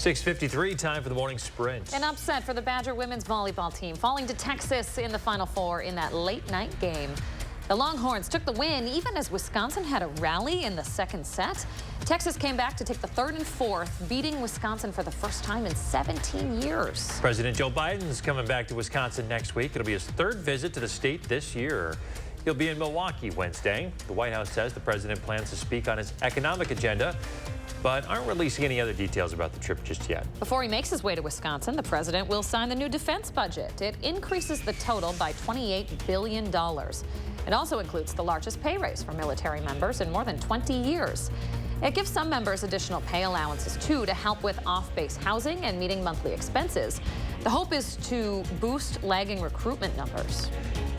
6:53, time for the morning sprint. An upset for the Badger women's volleyball team, falling to Texas in the Final Four in that late night game. The Longhorns took the win even as Wisconsin had a rally in the second set. Texas came back to take the third and fourth, beating Wisconsin for the first time in 17 years. President Joe Biden's coming back to Wisconsin next week. It'll be his third visit to the state this year. He'll be in Milwaukee Wednesday. The White House says the president plans to speak on his economic agenda, but aren't releasing any other details about the trip just yet. Before he makes his way to Wisconsin, the president will sign the new defense budget. It increases the total by $28 billion. It also includes the largest pay raise for military members in more than 20 years. It gives some members additional pay allowances, too, to help with off-base housing and meeting monthly expenses. The hope is to boost lagging recruitment numbers.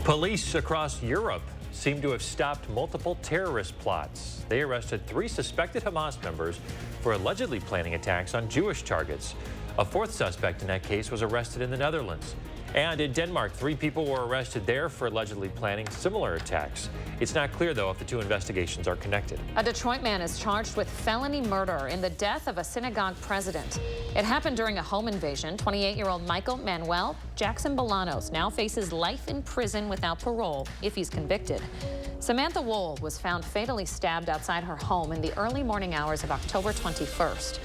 Police across Europe seem to have stopped multiple terrorist plots. They arrested 3 suspected Hamas members for allegedly planning attacks on Jewish targets. A 4th suspect in that case was arrested in the Netherlands. And in Denmark, 3 people were arrested there for allegedly planning similar attacks. It's not clear, though, if the 2 investigations are connected. A Detroit man is charged with felony murder in the death of a synagogue president. It happened during a home invasion. 28-year-old Michael Manuel Jackson Bolanos now faces life in prison without parole if he's convicted. Samantha Wohl was found fatally stabbed outside her home in the early morning hours of October 21st.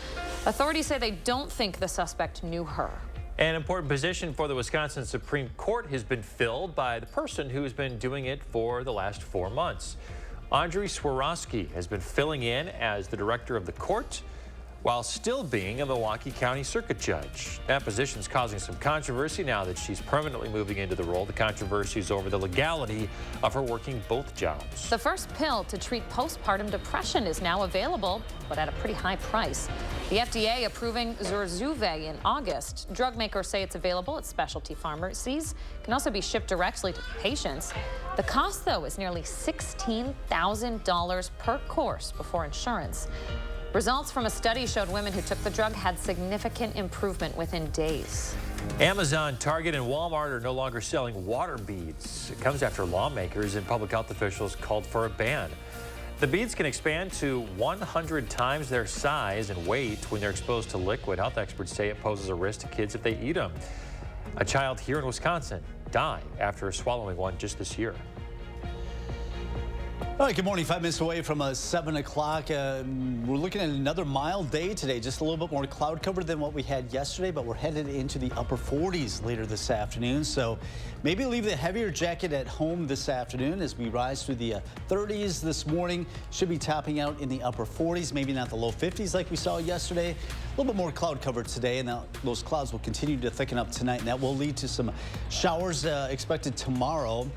Authorities say they don't think the suspect knew her. An important position for the Wisconsin Supreme Court has been filled by the person who has been doing it for the last 4 months. Audrey Swarovski has been filling in as the director of the court while still being a Milwaukee County Circuit Judge. That position is causing some controversy now that she's permanently moving into the role. The controversy is over the legality of her working both jobs. The first pill to treat postpartum depression is now available, but at a pretty high price. The FDA approving Zurzuvae in August. Drug makers say it's available at specialty pharmacies. It can also be shipped directly to patients. The cost, though, is nearly $16,000 per course before insurance. Results from a study showed women who took the drug had significant improvement within days. Amazon, Target, and Walmart are no longer selling water beads. It comes after lawmakers and public health officials called for a ban. The beads can expand to 100 times their size and weight when they're exposed to liquid. Health experts say it poses a risk to kids if they eat them. A child here in Wisconsin died after swallowing one just this year. All right, good morning. 5 minutes away from 7 o'clock. We're looking at another mild day today. Just a little bit more cloud cover than what we had yesterday, but we're headed into the upper 40s later this afternoon. So maybe leave the heavier jacket at home this afternoon as we rise through the 30s this morning. Should be topping out in the upper 40s, maybe not the low 50s like we saw yesterday. A little bit more cloud cover today, and those clouds will continue to thicken up tonight, and that will lead to some showers expected tomorrow.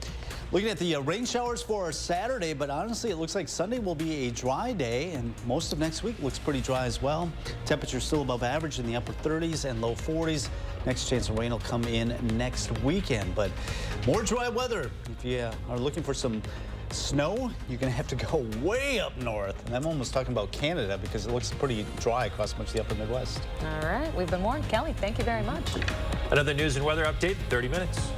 Looking at the rain showers for Saturday, but honestly, it looks like Sunday will be a dry day, and most of next week looks pretty dry as well. Temperatures still above average in the upper 30s and low 40s. Next chance of rain will come in next weekend, but more dry weather. If you are looking for some snow, you're going to have to go way up north. And I'm almost talking about Canada because it looks pretty dry across much of the upper Midwest. All right, we've been warned. Kelly, thank you very much. Another news and weather update in 30 minutes.